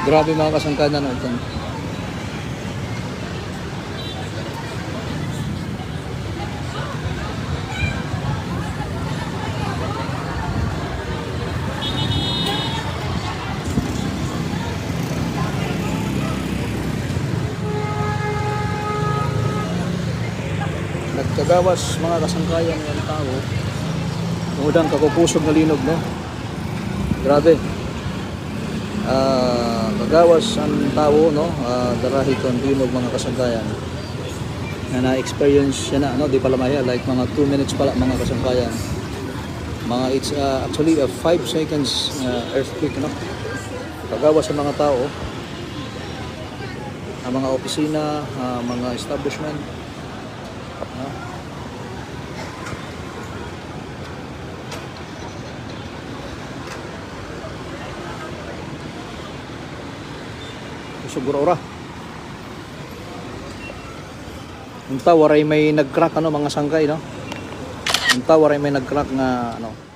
Grabe mga kasangkanan natin. Nagkagawas mga kasangkayan ng tao. Mudang kakupusog na linog, no? Grabe. Kagawas ang tao, no? Darahi ko ang linog mga kasangkayan. Na na-experience siya na, no? Di pala maya, like mga 2 minutes pala mga kasangkayan. Mga it's actually a 5 seconds earthquake, no? Kagawas sa mga tao. Ang mga opisina, mga establishment. No? Siguro ora. Ang tower ay may nag-crack ano mga sangkay, no? Ang tower ay may nag-crack nga ano.